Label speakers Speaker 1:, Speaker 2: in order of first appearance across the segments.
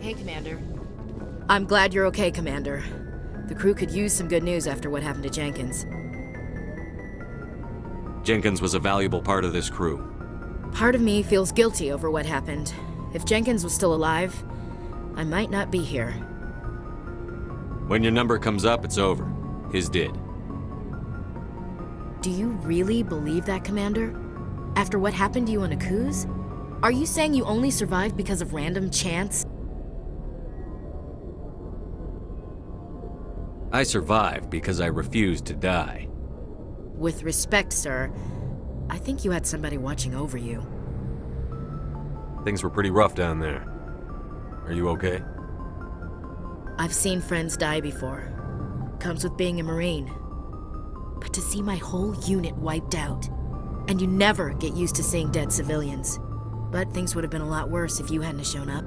Speaker 1: Hey, Commander. I'm glad you're okay, Commander. The crew could use some good news after what happened to Jenkins.
Speaker 2: Jenkins was a valuable part of this crew.
Speaker 1: Part of me feels guilty over what happened. If Jenkins was still alive, I might not be here.
Speaker 2: When your number comes up, it's over. His did.
Speaker 1: Do you really believe that, Commander? After what happened to you on Akuz? Are you saying you only survived because of random chance?
Speaker 2: I survived because I refused to die.
Speaker 1: With respect, sir, I think you had somebody watching over you.
Speaker 2: Things were pretty rough down there. Are you okay?
Speaker 1: I've seen friends die before. Comes with being a Marine. But to see my whole unit wiped out, and you never get used to seeing dead civilians. But things would have been a lot worse if you hadn't shown up.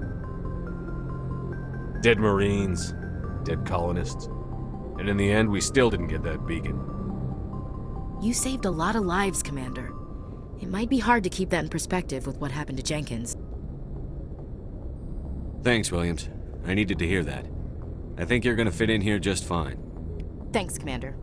Speaker 3: Dead Marines, dead colonists. And in the end, we still didn't get that beacon.
Speaker 1: You saved a lot of lives, Commander. It might be hard to keep that in perspective with what happened to Jenkins.
Speaker 2: Thanks, Williams. I needed to hear that. I think you're gonna fit in here just fine.
Speaker 1: Thanks, Commander.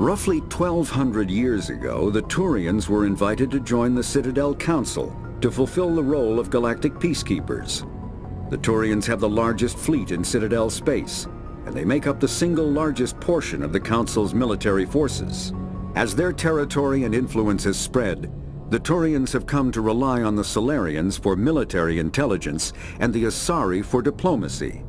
Speaker 4: Roughly 1,200 years ago, the Turians were invited to join the Citadel Council to fulfill the role of galactic peacekeepers. The Turians have the largest fleet in Citadel space, and they make up the single largest portion of the Council's military forces. As their territory and influence has spread, the Turians have come to rely on the Salarians for military intelligence and the Asari for diplomacy.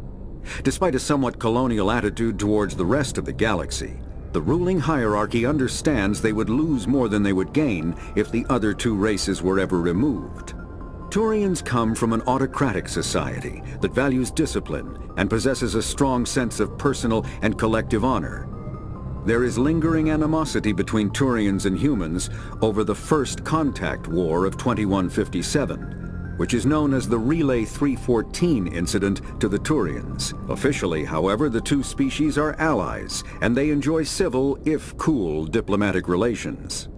Speaker 4: Despite a somewhat colonial attitude towards the rest of the galaxy, the ruling hierarchy understands they would lose more than they would gain if the other two races were ever removed. Turians come from an autocratic society that values discipline and possesses a strong sense of personal and collective honor. There is lingering animosity between Turians and humans over the First Contact War of 2157, which is known as the Relay 314 incident to the Turians. Officially, however, the two species are allies, and they enjoy civil, if cool, diplomatic relations.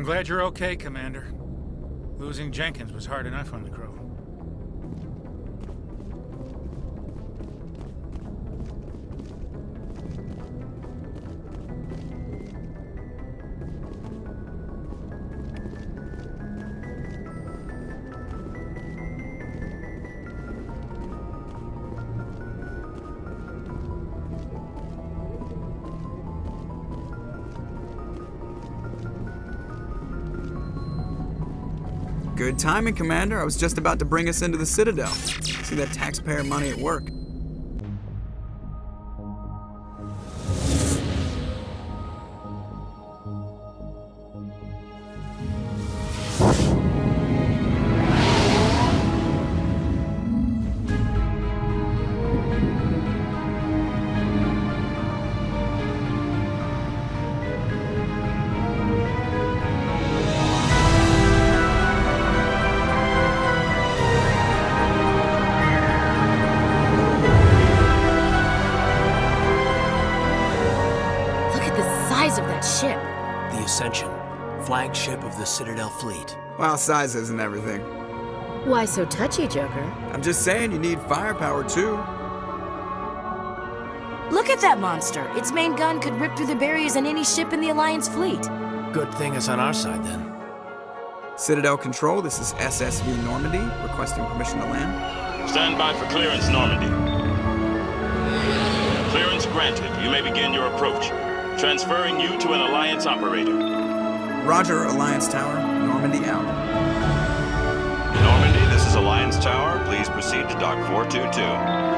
Speaker 5: glad you're okay, Commander. Losing Jenkins was hard enough on the crew.
Speaker 6: Good timing, Commander. I was just about to bring us into the Citadel. See that taxpayer money at work.
Speaker 1: Of that ship.
Speaker 7: The Ascension, flagship of the Citadel fleet.
Speaker 6: Well, size isn't everything.
Speaker 1: Why so touchy, Joker?
Speaker 6: I'm just saying you need firepower, too.
Speaker 1: Look at that monster. Its main gun could rip through the barriers in any ship in the Alliance fleet.
Speaker 7: Good thing it's on our side, then.
Speaker 6: Citadel Control, this is SSV Normandy, requesting permission to land.
Speaker 8: Stand by for clearance, Normandy. Clearance granted. You may begin your approach. Transferring you to an Alliance operator.
Speaker 6: Roger, Alliance Tower. Normandy out.
Speaker 8: Normandy, this is Alliance Tower. Please proceed to Dock 422.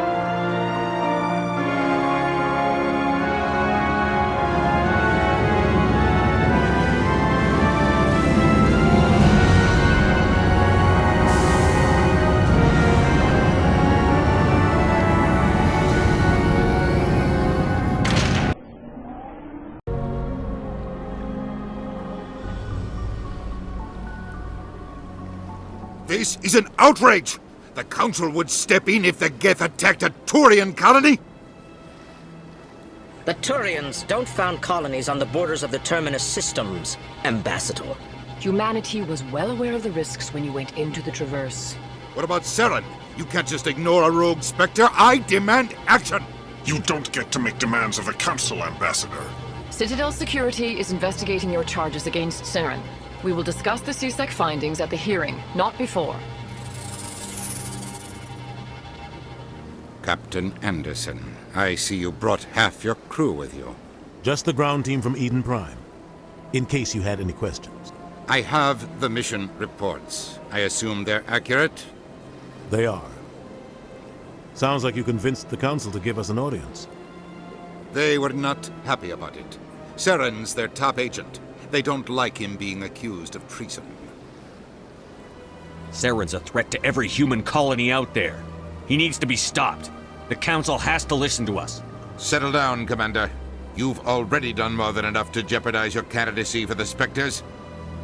Speaker 9: This is an outrage! The Council would step in if the Geth attacked a Turian colony?
Speaker 10: The Turians don't found colonies on the borders of the Terminus systems, Ambassador.
Speaker 11: Humanity was well aware of the risks when you went into the Traverse.
Speaker 9: What about Saren? You can't just ignore a rogue Spectre. I demand action!
Speaker 12: You don't get to make demands of the Council, Ambassador.
Speaker 11: Citadel Security is investigating your charges against Saren. We will discuss the CSEC findings at the hearing, not before.
Speaker 9: Captain Anderson, I see you brought half your crew with you.
Speaker 13: Just the ground team from Eden Prime, in case you had any questions.
Speaker 9: I have the mission reports. I assume they're accurate?
Speaker 13: They are. Sounds like you convinced the Council to give us an audience.
Speaker 9: They were not happy about it. Saren's their top agent. They don't like him being accused of treason.
Speaker 3: Saren's a threat to every human colony out there. He needs to be stopped. The Council has to listen to us.
Speaker 9: Settle down, Commander. You've already done more than enough to jeopardize your candidacy for the Spectres.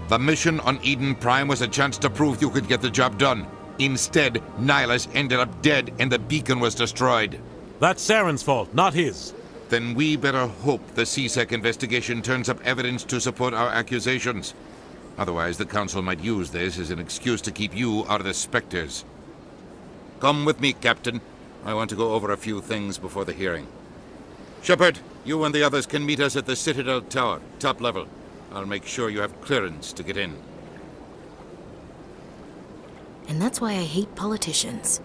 Speaker 9: The mission on Eden Prime was a chance to prove you could get the job done. Instead, Nihilus ended up dead and the beacon was destroyed.
Speaker 13: That's Saren's fault, not his.
Speaker 9: Then we better hope the CSEC investigation turns up evidence to support our accusations. Otherwise, the Council might use this as an excuse to keep you out of the Spectres. Come with me, Captain. I want to go over a few things before the hearing. Shepard, you and the others can meet us at the Citadel Tower, top level. I'll make sure you have clearance to get in.
Speaker 1: And that's why I hate politicians.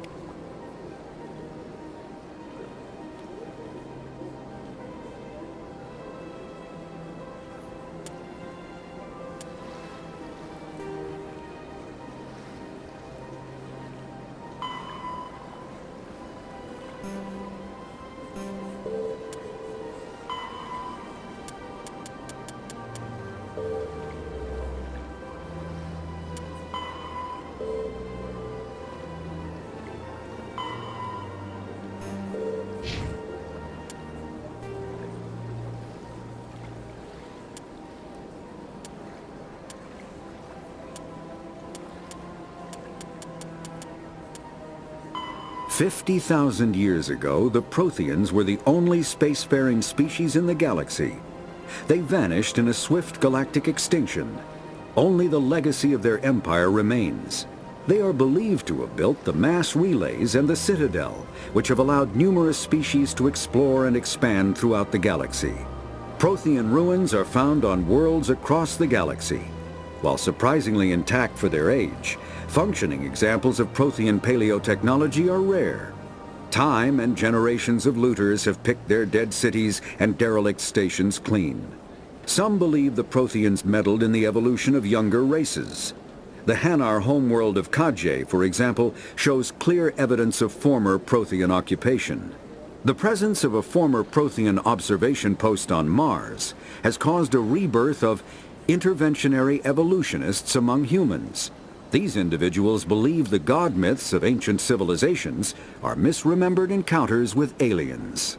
Speaker 4: "50,000 years ago, the Protheans were the only spacefaring species in the galaxy. They vanished in a swift galactic extinction. only the legacy of their empire remains. They are believed to have built the mass relays and the Citadel, which have allowed numerous species to explore and expand throughout the galaxy. Prothean ruins are found on worlds across the galaxy. While surprisingly intact for their age, functioning examples of Prothean paleotechnology are rare. Time and generations of looters have picked their dead cities and derelict stations clean. Some believe the Protheans meddled in the evolution of younger races. The Hanar homeworld of Kadje, for example, shows clear evidence of former Prothean occupation. The presence of a former Prothean observation post on Mars has caused a rebirth of interventionary evolutionists among humans. These individuals believe the god myths of ancient civilizations are misremembered encounters with aliens.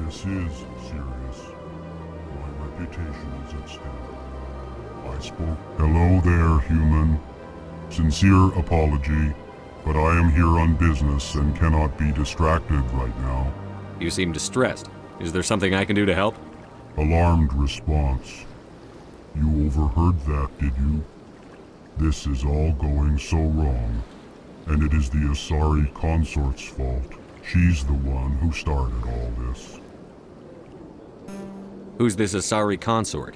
Speaker 12: This is serious. My reputation is at stake. I spoke. Hello there, human. Sincere apology, but I am here on business and cannot be distracted right now.
Speaker 2: You seem distressed. Is there something I can do to help?
Speaker 12: Alarmed response. You overheard that, did you? This is all going so wrong, and it is the Asari consort's fault. She's the one who started all this.
Speaker 2: Who's this Asari consort?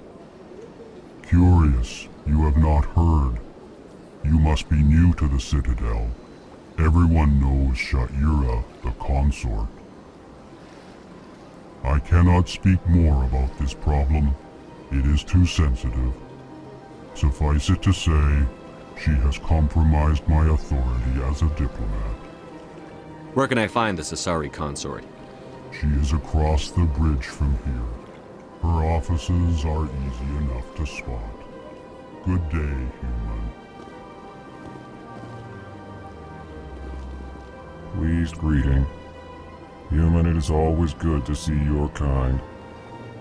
Speaker 12: Curious, you have not heard. You must be new to the Citadel. Everyone knows Sha'ira, the consort. I cannot speak more about this problem. It is too sensitive. Suffice it to say, she has compromised my authority as a diplomat.
Speaker 2: Where can I find this Asari consort?
Speaker 12: She is across the bridge from here. Her offices are easy enough to spot. Good day, human.
Speaker 14: Pleased greeting. Human, it is always good to see your kind.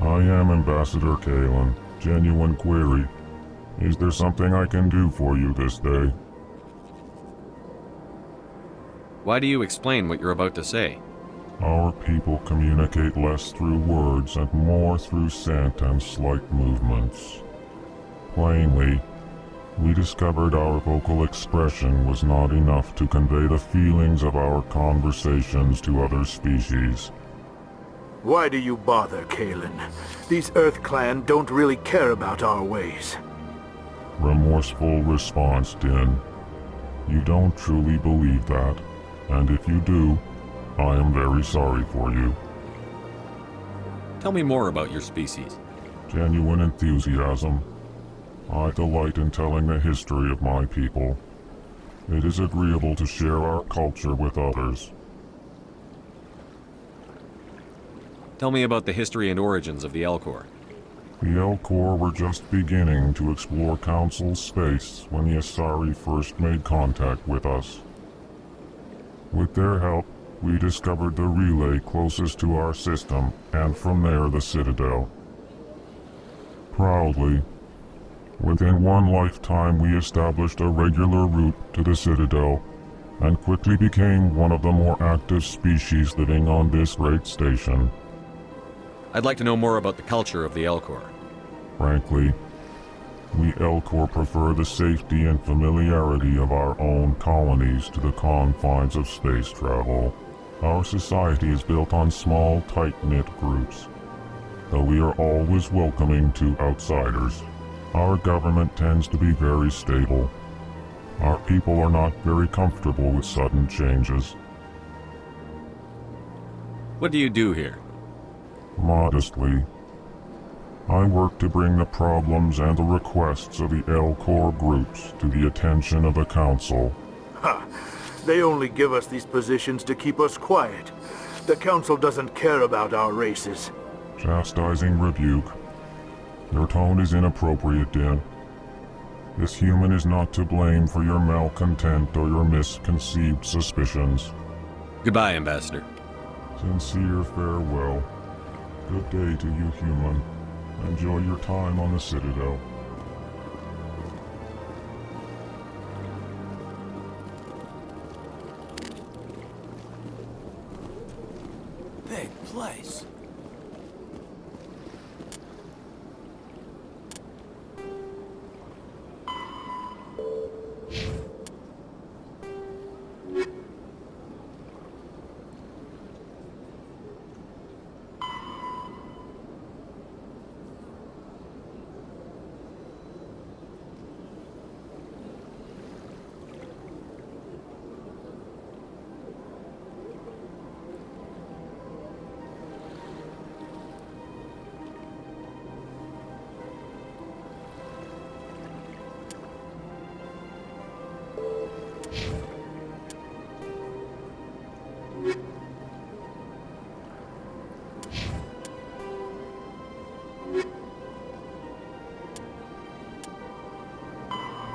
Speaker 14: I am Ambassador Kalen. Genuine query. Is there something I can do for you this day?
Speaker 2: Why do you explain what you're about to say?
Speaker 14: Our people communicate less through words and more through scent and slight movements. Plainly, we discovered our vocal expression was not enough to convey the feelings of our conversations to other species.
Speaker 15: Why do you bother, Kalen? These Earth Clan don't really care about our ways.
Speaker 14: Remorseful response, Din. You don't truly believe that, and if you do, I am very sorry for you.
Speaker 2: Tell me more about your species.
Speaker 14: Genuine enthusiasm. I delight in telling the history of my people. It is agreeable to share our culture with others.
Speaker 2: Tell me about the history and origins of the Elcor.
Speaker 14: The Elcor were just beginning to explore Council space when the Asari first made contact with us. With their help, we discovered the relay closest to our system, and from there the Citadel. Proudly, within one lifetime we established a regular route to the Citadel, and quickly became one of the more active species living on this great station.
Speaker 2: I'd like to know more about the culture of the Elcor.
Speaker 14: Frankly, we Elcor prefer the safety and familiarity of our own colonies to the confines of space travel. Our society is built on small, tight-knit groups. though we are always welcoming to outsiders. Our government tends to be very stable. Our people are not very comfortable with sudden changes.
Speaker 2: What do you do here?
Speaker 14: Modestly, I work to bring the problems and the requests of the Elcor groups to the attention of the Council.
Speaker 15: Ha! They only give us these positions to keep us quiet. The Council doesn't care about our races.
Speaker 14: Chastising rebuke. Your tone is inappropriate, Din. This human is not to blame for your malcontent or your misconceived suspicions.
Speaker 2: Goodbye, Ambassador.
Speaker 14: Sincere farewell. Good day to you, human. Enjoy your time on the Citadel.
Speaker 7: Big place.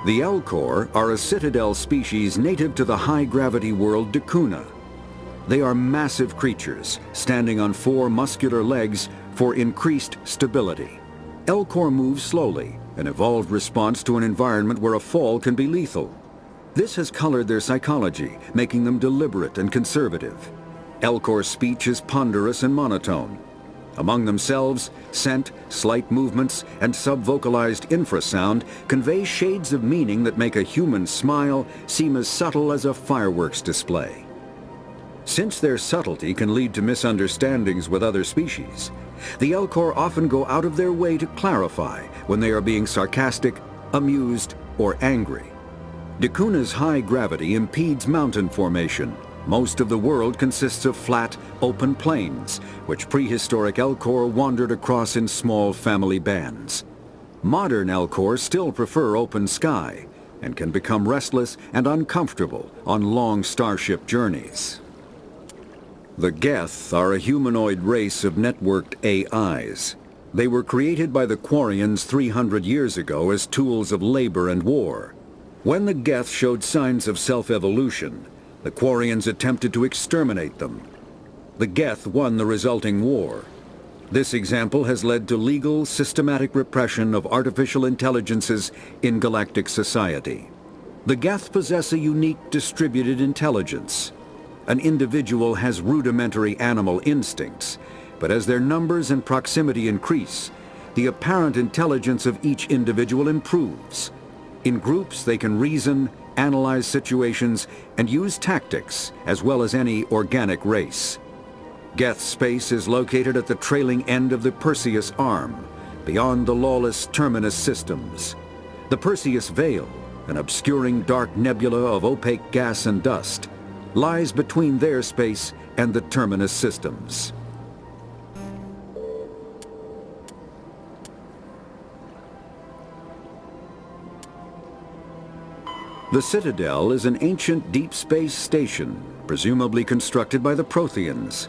Speaker 4: The Elcor are a Citadel species native to the high-gravity world Dakuna. They are massive creatures, standing on 4 muscular legs for increased stability. Elcor move slowly, an evolved response to an environment where a fall can be lethal. This has colored their psychology, making them deliberate and conservative. Elcor's speech is ponderous and monotone. Among themselves, scent, slight movements, and sub-vocalized infrasound convey shades of meaning that make a human smile seem as subtle as a fireworks display. Since their subtlety can lead to misunderstandings with other species, the Elcor often go out of their way to clarify when they are being sarcastic, amused, or angry. Dakuna's high gravity impedes mountain formation. Most of the world consists of flat, open plains, which prehistoric Elcor wandered across in small family bands. Modern Elcor still prefer open sky, and can become restless and uncomfortable on long starship journeys. The Geth are a humanoid race of networked AIs. They were created by the Quarians 300 years ago as tools of labor and war. When the Geth showed signs of self-evolution, the Quarians attempted to exterminate them. The Geth won the resulting war. This example has led to legal, systematic repression of artificial intelligences in galactic society. The Geth possess a unique distributed intelligence. An individual has rudimentary animal instincts, but as their numbers and proximity increase, the apparent intelligence of each individual improves. In groups, they can reason, analyze situations, and use tactics as well as any organic race. Geth space is located at the trailing end of the Perseus Arm, beyond the lawless Terminus systems. The Perseus Veil, an obscuring dark nebula of opaque gas and dust, lies between their space and the Terminus systems. The Citadel is an ancient deep space station, presumably constructed by the Protheans.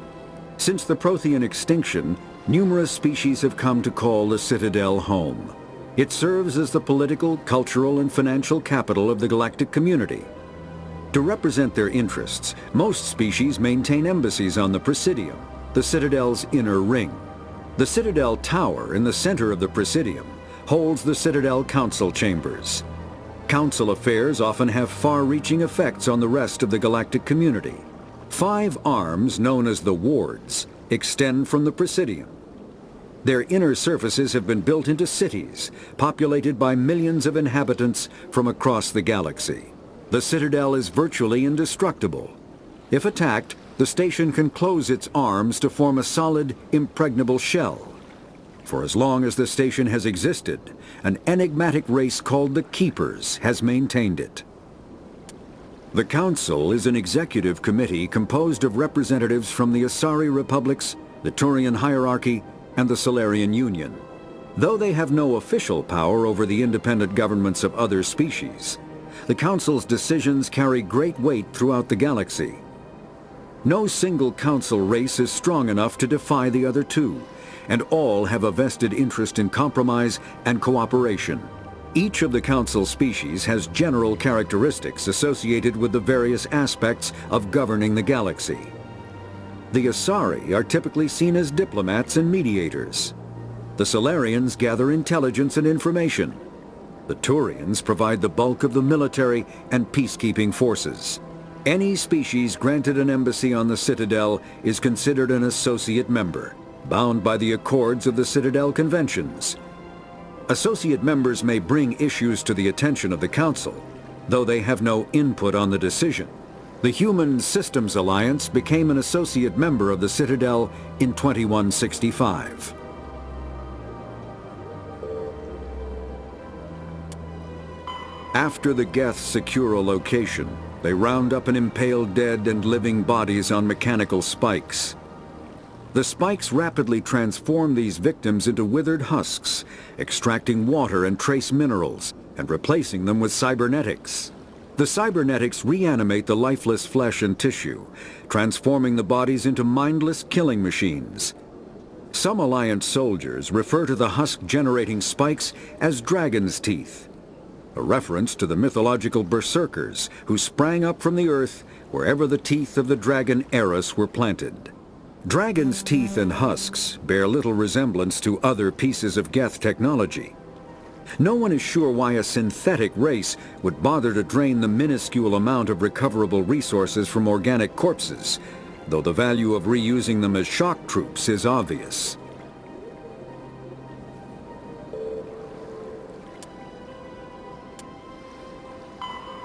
Speaker 4: Since the Prothean extinction, numerous species have come to call the Citadel home. It serves as the political, cultural, and financial capital of the galactic community. To represent their interests, most species maintain embassies on the Presidium, the Citadel's inner ring. The Citadel Tower in the center of the Presidium holds the Citadel Council chambers. Council affairs often have far-reaching effects on the rest of the galactic community. 5 arms, known as the Wards, extend from the Presidium. Their inner surfaces have been built into cities, populated by millions of inhabitants from across the galaxy. The Citadel is virtually indestructible. If attacked, the station can close its arms to form a solid, impregnable shell. For as long as the station has existed, an enigmatic race called the Keepers has maintained it. The Council is an executive committee composed of representatives from the Asari Republics, the Turian Hierarchy, and the Solarian Union. Though they have no official power over the independent governments of other species, the Council's decisions carry great weight throughout the galaxy. No single Council race is strong enough to defy the other two, and all have a vested interest in compromise and cooperation. Each of the Council species has general characteristics associated with the various aspects of governing the galaxy. The Asari are typically seen as diplomats and mediators. The Solarians gather intelligence and information. The Turians provide the bulk of the military and peacekeeping forces. Any species granted an embassy on the Citadel is considered an associate member, bound by the accords of the Citadel Conventions. Associate members may bring issues to the attention of the Council, though they have no input on the decision. The Human Systems Alliance became an associate member of the Citadel in 2165. After the Geth secure a location, they round up and impale dead and living bodies on mechanical spikes. The spikes rapidly transform these victims into withered husks, extracting water and trace minerals, and replacing them with cybernetics. The cybernetics reanimate the lifeless flesh and tissue, transforming the bodies into mindless killing machines. Some Alliance soldiers refer to the husk-generating spikes as dragon's teeth, a reference to the mythological berserkers who sprang up from the earth wherever the teeth of the dragon Eris were planted. Dragon's teeth and husks bear little resemblance to other pieces of Geth technology. No one is sure why a synthetic race would bother to drain the minuscule amount of recoverable resources from organic corpses, though the value of reusing them as shock troops is obvious.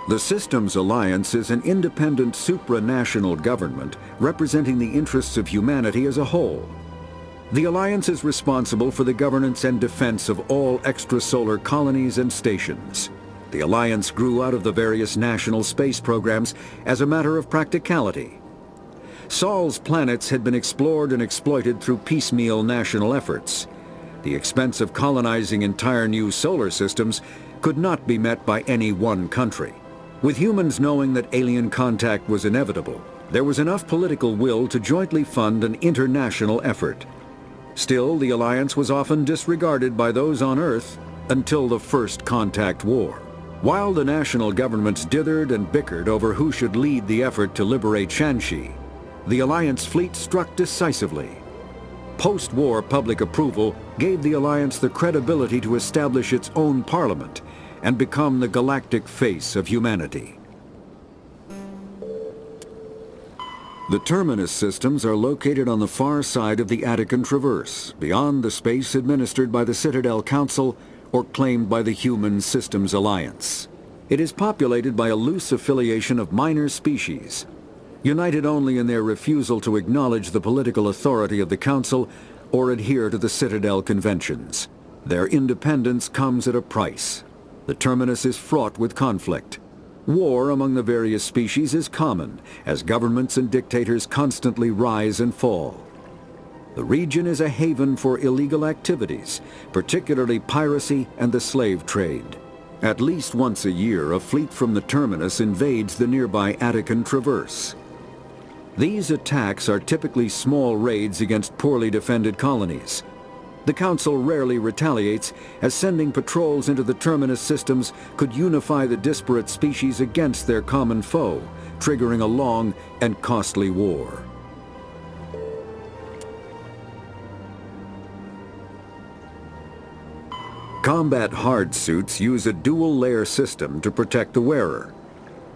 Speaker 4: The Systems Alliance is an independent supranational government representing the interests of humanity as a whole. The Alliance is responsible for the governance and defense of all extrasolar colonies and stations. The Alliance grew out of the various national space programs as a matter of practicality. Sol's planets had been explored and exploited through piecemeal national efforts. The expense of colonizing entire new solar systems could not be met by any one country. With humans knowing that alien contact was inevitable, there was enough political will to jointly fund an international effort. Still, the Alliance was often disregarded by those on Earth until the First Contact War. While the national governments dithered and bickered over who should lead the effort to liberate Shanxi, the Alliance fleet struck decisively. Post-war public approval gave the Alliance the credibility to establish its own parliament and become the galactic face of humanity. The Terminus systems are located on the far side of the Attican Traverse, beyond the space administered by the Citadel Council or claimed by the Human Systems Alliance. It is populated by a loose affiliation of minor species, united only in their refusal to acknowledge the political authority of the Council or adhere to the Citadel Conventions. Their independence comes at a price. The Terminus is fraught with conflict. War among the various species is common, as governments and dictators constantly rise and fall. The region is a haven for illegal activities, particularly piracy and the slave trade. At least once a year, a fleet from the Terminus invades the nearby Attican Traverse. These attacks are typically small raids against poorly defended colonies. The Council rarely retaliates, as sending patrols into the Terminus systems could unify the disparate species against their common foe, triggering a long and costly war. Combat hard suits use a dual-layer system to protect the wearer.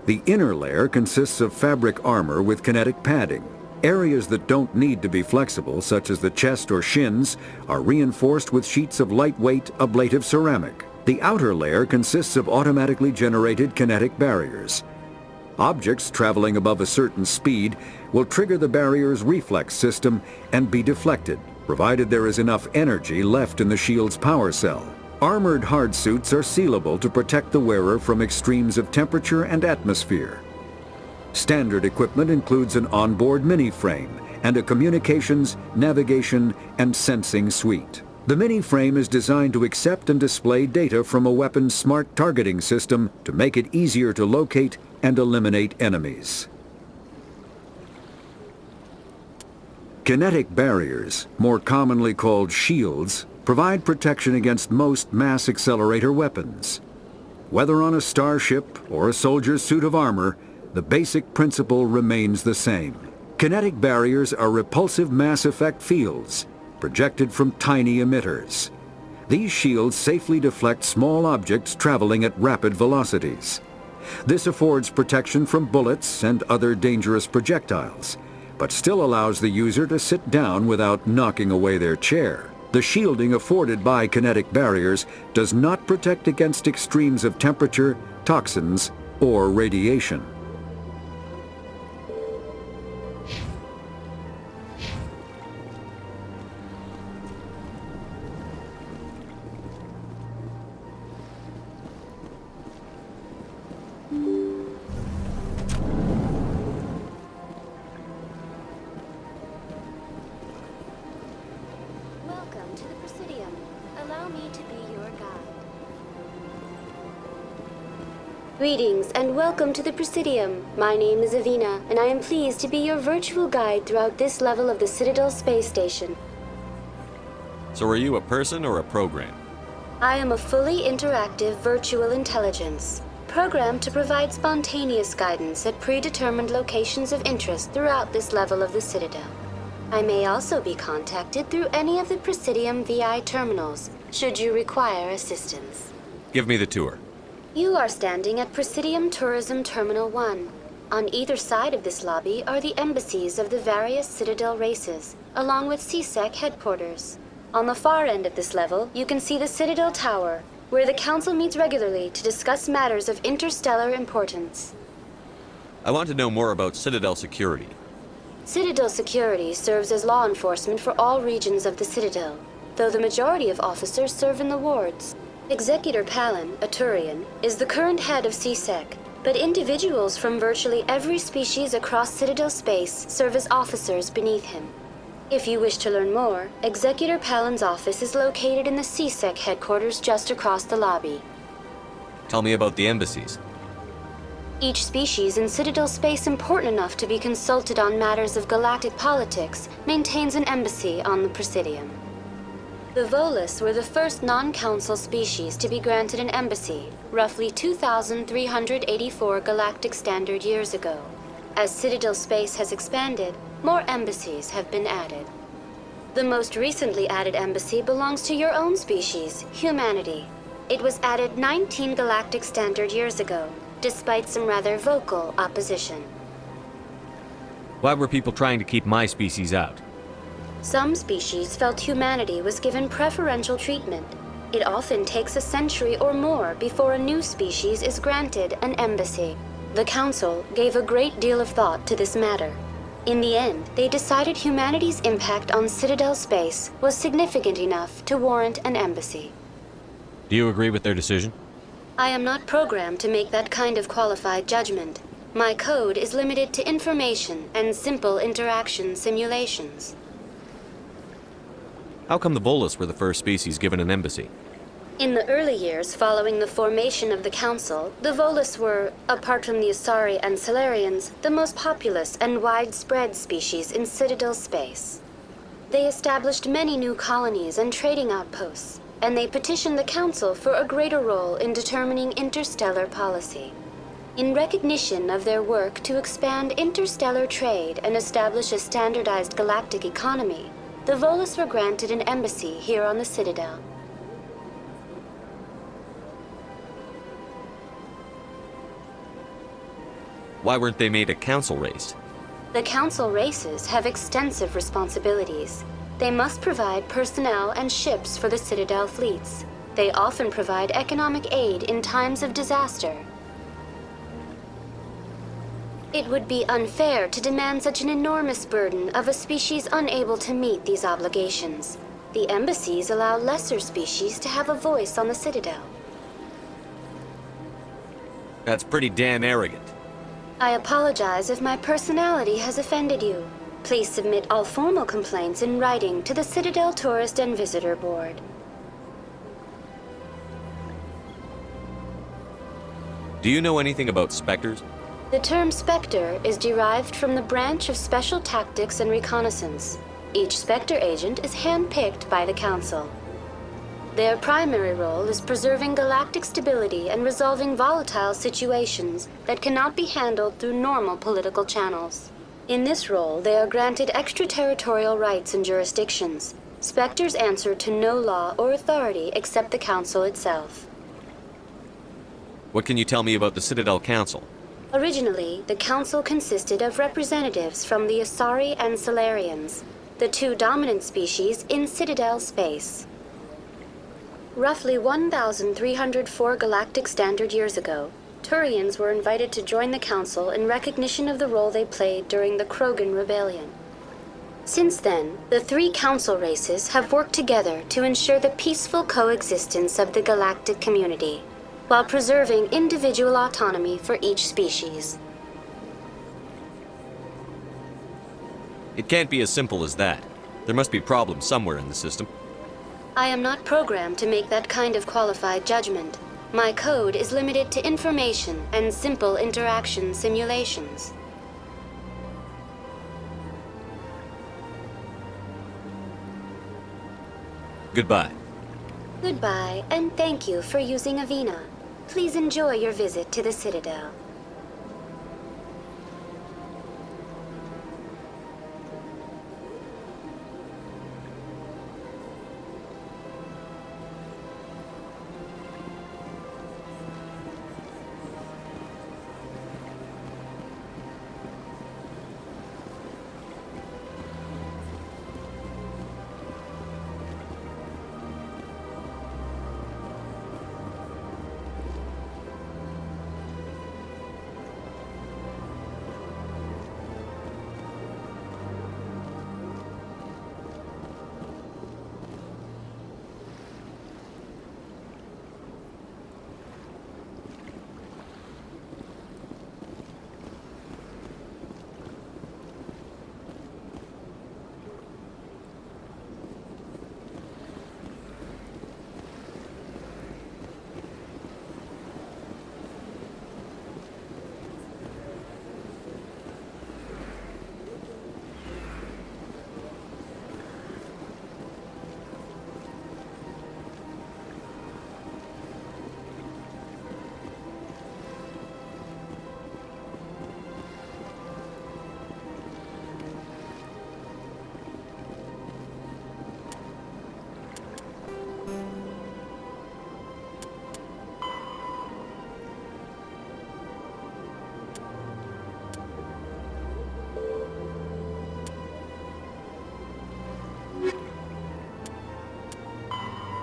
Speaker 4: The inner layer consists of fabric armor with kinetic padding. Areas that don't need to be flexible, such as the chest or shins, are reinforced with sheets of lightweight, ablative ceramic. The outer layer consists of automatically generated kinetic barriers. Objects traveling above a certain speed will trigger the barrier's reflex system and be deflected, provided there is enough energy left in the shield's power cell. Armored hardsuits are sealable to protect the wearer from extremes of temperature and atmosphere. Standard equipment includes an onboard mini-frame and a communications, navigation, and sensing suite. The mini-frame is designed to accept and display data from a weapon's smart targeting system to make it easier to locate and eliminate enemies. Kinetic barriers, more commonly called shields, provide protection against most mass accelerator weapons. Whether on a starship or a soldier's suit of armor, the basic principle remains the same. Kinetic barriers are repulsive mass effect fields, projected from tiny emitters. These shields safely deflect small objects traveling at rapid velocities. This affords protection from bullets and other dangerous projectiles, but still allows the user to sit down without knocking away their chair. The shielding afforded by kinetic barriers does not protect against extremes of temperature, toxins, or radiation.
Speaker 16: Welcome to the Presidium. Allow me to be your guide. Greetings and welcome to the Presidium. My name is Avina, and I am pleased to be your virtual guide throughout this level of the Citadel Space Station.
Speaker 2: So are you a person or a program?
Speaker 16: I am a fully interactive virtual intelligence, programmed to provide spontaneous guidance at predetermined locations of interest throughout this level of the Citadel. I may also be contacted through any of the Presidium VI terminals, should you require assistance.
Speaker 2: Give me the tour.
Speaker 16: You are standing at Presidium Tourism Terminal 1. On either side of this lobby are the embassies of the various Citadel races, along with CSEC headquarters. On the far end of this level, you can see the Citadel Tower, where the Council meets regularly to discuss matters of interstellar importance.
Speaker 2: I want to know more about Citadel security.
Speaker 16: Citadel security serves as law enforcement for all regions of the Citadel, though the majority of officers serve in the wards. Executor Palin, a Turian, is the current head of CSEC, but individuals from virtually every species across Citadel space serve as officers beneath him. If you wish to learn more, Executor Palin's office is located in the CSEC headquarters just across the lobby.
Speaker 2: Tell me about the embassies.
Speaker 16: Each species in Citadel space important enough to be consulted on matters of galactic politics maintains an embassy on the Presidium. The Volus were the first non-council species to be granted an embassy, roughly 2,384 galactic standard years ago. As Citadel space has expanded, more embassies have been added. The most recently added embassy belongs to your own species, humanity. It was added 19 galactic standard years ago, despite some rather vocal opposition.
Speaker 3: Why were people trying to keep my species out?
Speaker 16: Some species felt humanity was given preferential treatment. It often takes a century or more before a new species is granted an embassy. The Council gave a great deal of thought to this matter. In the end, they decided humanity's impact on Citadel space was significant enough to warrant an embassy.
Speaker 3: Do you agree with their decision?
Speaker 16: I am not programmed to make that kind of qualified judgment. My code is limited to information and simple interaction simulations.
Speaker 2: How come the Volus were the first species given an embassy?
Speaker 16: In the early years following the formation of the Council, the Volus were, apart from the Asari and Salarians, the most populous and widespread species in Citadel space. They established many new colonies and trading outposts, and they petitioned the Council for a greater role in determining interstellar policy. In recognition of their work to expand interstellar trade and establish a standardized galactic economy, the Volus were granted an embassy here on the Citadel.
Speaker 2: Why weren't they made a council race?
Speaker 16: The Council races have extensive responsibilities. They must provide personnel and ships for the Citadel fleets. They often provide economic aid in times of disaster. It would be unfair to demand such an enormous burden of a species unable to meet these obligations. The embassies allow lesser species to have a voice on the Citadel.
Speaker 3: That's pretty damn arrogant.
Speaker 16: I apologize if my personality has offended you. Please submit all formal complaints in writing to the Citadel Tourist and Visitor Board.
Speaker 3: Do you know anything about specters?
Speaker 16: The term Spectre is derived from the branch of Special Tactics and Reconnaissance. Each Spectre agent is handpicked by the Council. Their primary role is preserving galactic stability and resolving volatile situations that cannot be handled through normal political channels. In this role, they are granted extraterritorial rights and jurisdictions. Spectres answer to no law or authority except the Council itself.
Speaker 3: What can you tell me about the Citadel Council?
Speaker 16: Originally, the Council consisted of representatives from the Asari and Solarians, the two dominant species in Citadel space. Roughly 1,304 galactic standard years ago, Turians were invited to join the Council in recognition of the role they played during the Krogan Rebellion. Since then, the three Council races have worked together to ensure the peaceful coexistence of the galactic community, while preserving individual autonomy for each species.
Speaker 3: It can't be as simple as that. There must be problems somewhere in the system.
Speaker 16: I am not programmed to make that kind of qualified judgment. My code is limited to information and simple interaction simulations.
Speaker 3: Goodbye.
Speaker 16: Goodbye, and thank you for using Avina. Please enjoy your visit to the Citadel.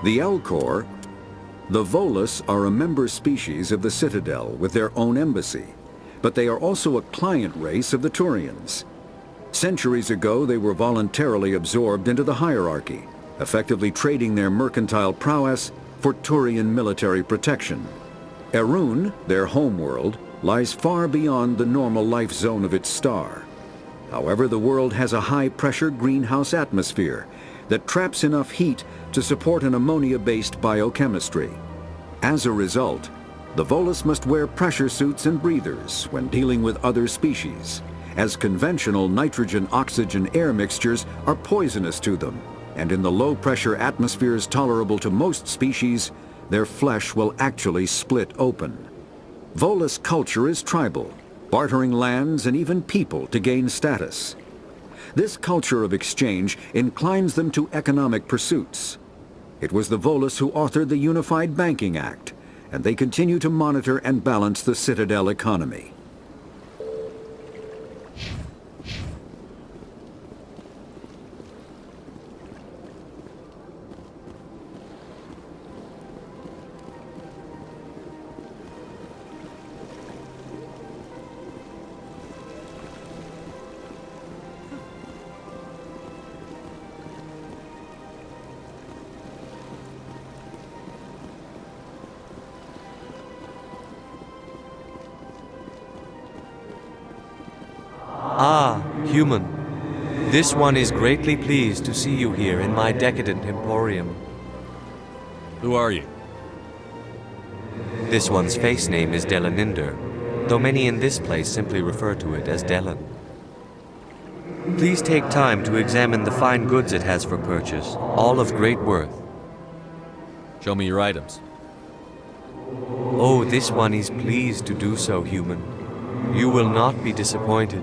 Speaker 4: The Elcor, the Volus are a member species of the Citadel with their own embassy, but they are also a client race of the Turians. Centuries ago, they were voluntarily absorbed into the hierarchy, effectively trading their mercantile prowess for Turian military protection. Erun, their homeworld, lies far beyond the normal life zone of its star. However, the world has a high-pressure greenhouse atmosphere that traps enough heat to support an ammonia-based biochemistry. As a result, the Volus must wear pressure suits and breathers when dealing with other species, as conventional nitrogen-oxygen air mixtures are poisonous to them, and in the low-pressure atmospheres tolerable to most species, their flesh will actually split open. Volus culture is tribal, bartering lands and even people to gain status. This culture of exchange inclines them to economic pursuits. It was the Volus who authored the Unified Banking Act, and they continue to monitor and balance the Citadel economy.
Speaker 17: Human, this one is greatly pleased to see you here in my decadent emporium.
Speaker 2: Who are you?
Speaker 17: This one's face name is Delaninder, though many in this place simply refer to it as Delan. Please take time to examine the fine goods it has for purchase, all of great worth.
Speaker 2: Show me your items.
Speaker 17: Oh, this one is pleased to do so, human. You will not be disappointed.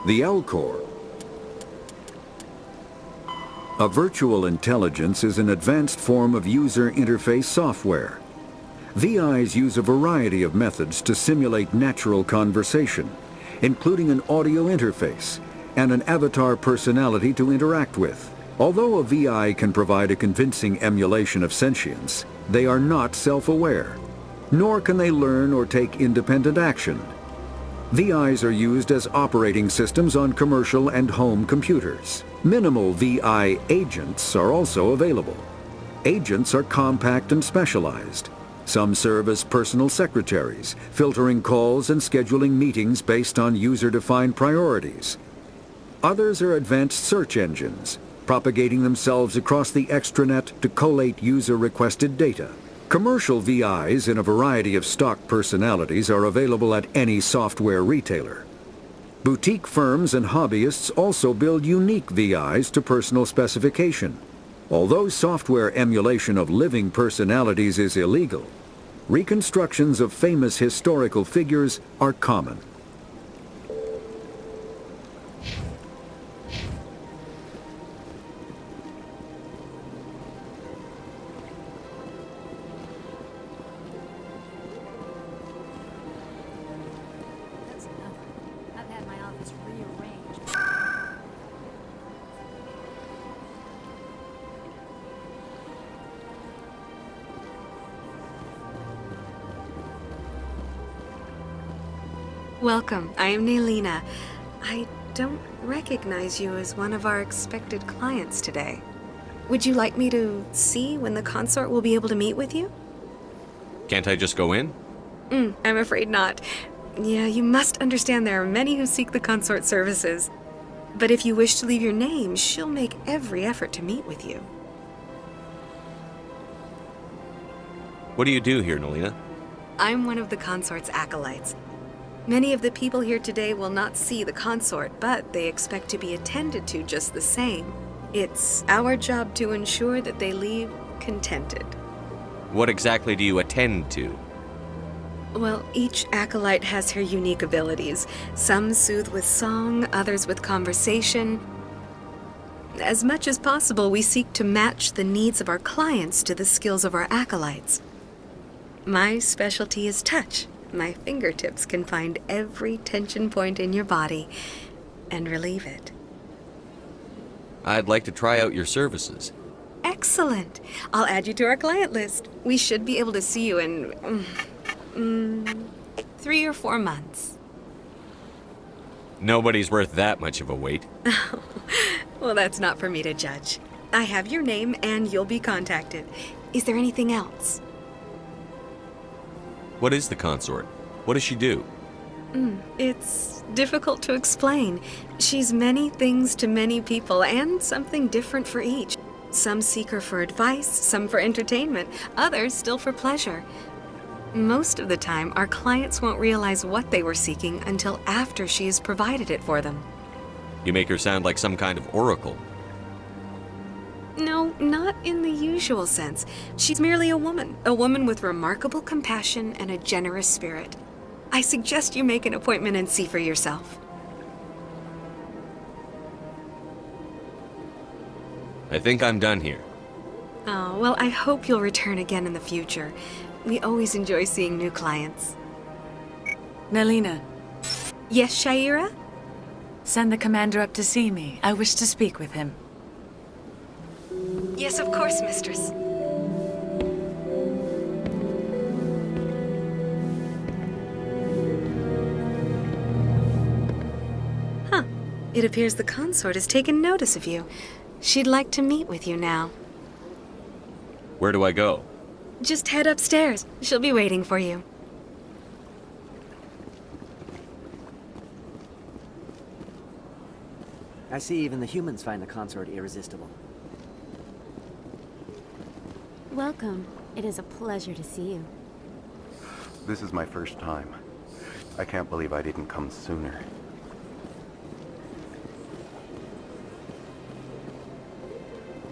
Speaker 4: The Elcor. A virtual intelligence is an advanced form of user interface software. VIs use a variety of methods to simulate natural conversation, including an audio interface and an avatar personality to interact with. Although a VI can provide a convincing emulation of sentience, they are not self-aware, nor can they learn or take independent action. VIs are used as operating systems on commercial and home computers. Minimal VI agents are also available. Agents are compact and specialized. Some serve as personal secretaries, filtering calls and scheduling meetings based on user-defined priorities. Others are advanced search engines, propagating themselves across the extranet to collate user-requested data. Commercial VIs in a variety of stock personalities are available at any software retailer. Boutique firms and hobbyists also build unique VIs to personal specification. Although software emulation of living personalities is illegal, reconstructions of famous historical figures are common.
Speaker 18: Welcome, I am Nelina. I don't recognize you as one of our expected clients today. Would you like me to see when the consort will be able to meet with you?
Speaker 3: Can't I just go in?
Speaker 18: I'm afraid not. Yeah, you must understand there are many who seek the consort services. But if you wish to leave your name, she'll make every effort to meet with you.
Speaker 3: What do you do here, Nelina?
Speaker 18: I'm one of the consort's acolytes. Many of the people here today will not see the consort, but they expect to be attended to just the same. It's our job to ensure that they leave contented.
Speaker 3: What exactly do you attend to?
Speaker 18: Well, each acolyte has her unique abilities. Some soothe with song, others with conversation. As much as possible, we seek to match the needs of our clients to the skills of our acolytes. My specialty is touch. My fingertips can find every tension point in your body and relieve it.
Speaker 3: I'd like to try out your services.
Speaker 18: excellent. I'll add you to our client list. We should be able to see you in 3 or 4 months.
Speaker 3: Nobody's worth that much of a wait.
Speaker 18: Well, that's not for me to judge. I have your name and you'll be contacted. Is there anything else?
Speaker 2: What is the consort? What does she do?
Speaker 18: It's difficult to explain. She's many things to many people and something different for each. Some seek her for advice, some for entertainment, others still for pleasure. Most of the time, our clients won't realize what they were seeking until after she has provided it for them.
Speaker 2: You make her sound like some kind of oracle.
Speaker 18: No, not in the usual sense. She's merely a woman with remarkable compassion and a generous spirit. I suggest you make an appointment and see for yourself.
Speaker 2: I think I'm done here.
Speaker 18: Oh, well, I hope you'll return again in the future. We always enjoy seeing new clients.
Speaker 19: Nelina.
Speaker 18: Yes, Shaira?
Speaker 19: Send the commander up to see me. I wish to speak with him.
Speaker 18: Yes, of course, mistress. Huh. It appears the consort has taken notice of you. She'd like to meet with you now.
Speaker 2: Where do I go?
Speaker 18: Just head upstairs. She'll be waiting for you.
Speaker 20: I see even the humans find the consort irresistible.
Speaker 21: Welcome. It is a pleasure to see you.
Speaker 22: This is my first time. I can't believe I didn't come sooner.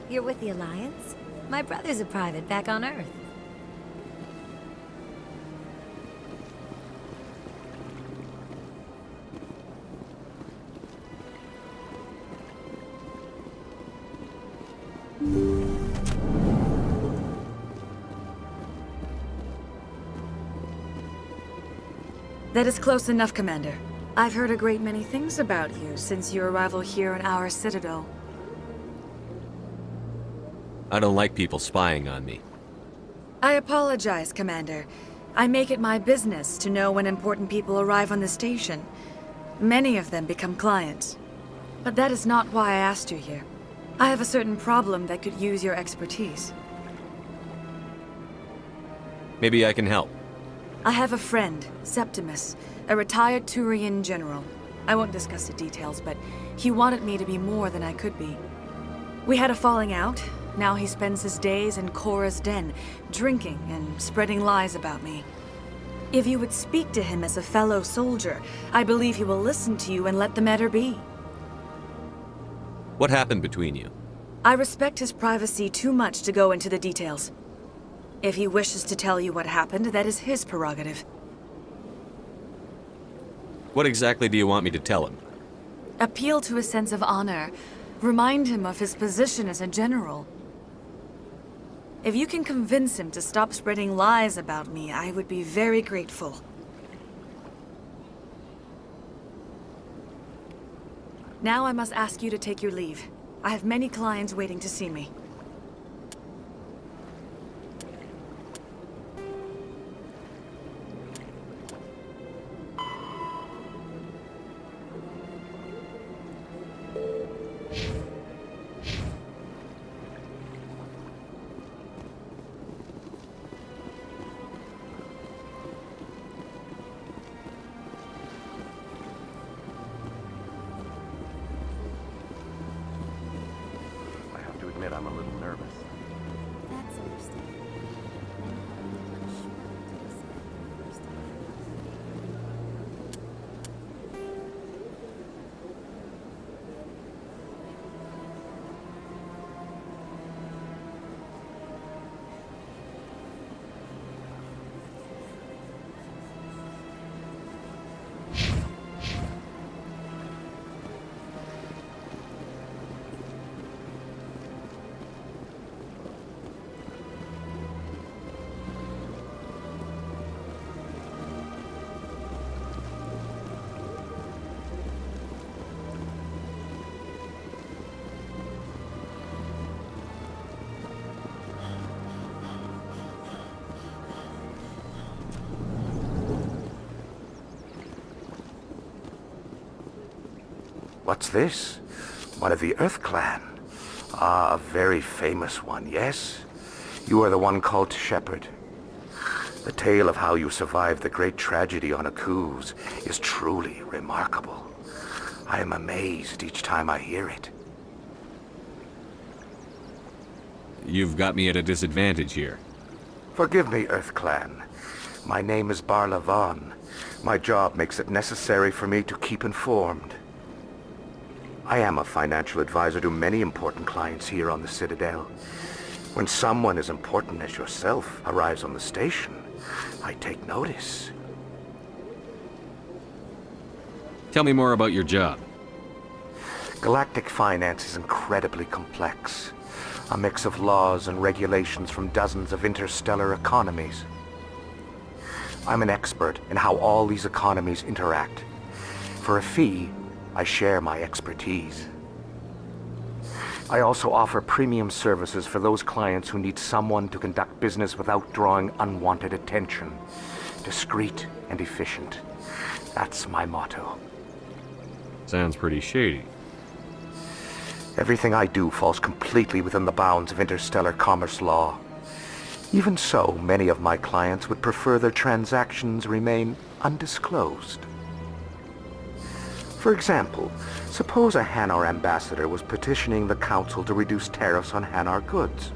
Speaker 21: You're with the Alliance? My brother's a private back on Earth.
Speaker 19: That is close enough, Commander. I've heard a great many things about you since your arrival here in our citadel.
Speaker 2: I don't like people spying on me.
Speaker 19: I apologize, Commander. I make it my business to know when important people arrive on the station. Many of them become clients. But that is not why I asked you here. I have a certain problem that could use your expertise.
Speaker 2: Maybe I can help.
Speaker 19: I have a friend, Septimus, a retired Turian general. I won't discuss the details, but he wanted me to be more than I could be. We had a falling out. Now he spends his days in Korra's den, drinking and spreading lies about me. If you would speak to him as a fellow soldier, I believe he will listen to you and let the matter be.
Speaker 2: What happened between you?
Speaker 19: I respect his privacy too much to go into the details. If he wishes to tell you what happened, that is his prerogative.
Speaker 2: What exactly do you want me to tell him?
Speaker 19: Appeal to his sense of honor. Remind him of his position as a general. If you can convince him to stop spreading lies about me, I would be very grateful. Now I must ask you to take your leave. I have many clients waiting to see me.
Speaker 22: I'm a little What's this? One of the Earth Clan. Ah, a very famous one, yes? You are the one called Shepard. The tale of how you survived the great tragedy on Akuz is truly remarkable. I am amazed each time I hear it.
Speaker 3: You've got me at a disadvantage here.
Speaker 22: Forgive me, Earth Clan. My name is Barla Vaughn. My job makes it necessary for me to keep informed. I am a financial advisor to many important clients here on the Citadel. When someone as important as yourself arrives on the station, I take notice.
Speaker 3: Tell me more about your job.
Speaker 22: Galactic finance is incredibly complex. A mix of laws and regulations from dozens of interstellar economies. I'm an expert in how all these economies interact. For a fee, I share my expertise. I also offer premium services for those clients who need someone to conduct business without drawing unwanted attention. Discreet and efficient. That's my motto.
Speaker 3: Sounds pretty shady.
Speaker 22: Everything I do falls completely within the bounds of interstellar commerce law. Even so, many of my clients would prefer their transactions remain undisclosed. For example, suppose a Hanar ambassador was petitioning the Council to reduce tariffs on Hanar goods.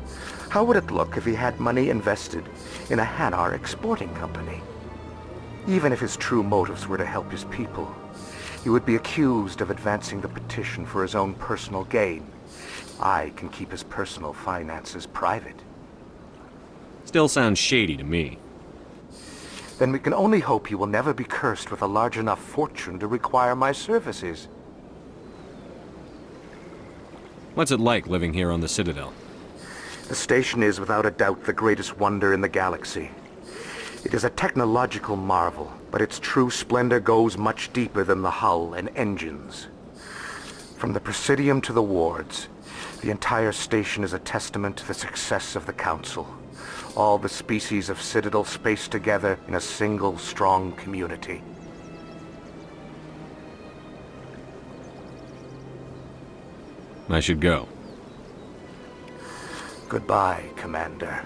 Speaker 22: How would it look if he had money invested in a Hanar exporting company? Even if his true motives were to help his people, he would be accused of advancing the petition for his own personal gain. I can keep his personal finances private.
Speaker 3: Still sounds shady to me.
Speaker 22: Then we can only hope he will never be cursed with a large enough fortune to require my services.
Speaker 3: What's it like living here on the Citadel?
Speaker 22: The station is without a doubt the greatest wonder in the galaxy. It is a technological marvel, but its true splendor goes much deeper than the hull and engines. From the Presidium to the wards, the entire station is a testament to the success of the Council. All the species of Citadel spaced together in a single strong community.
Speaker 3: I should go.
Speaker 22: Goodbye, Commander.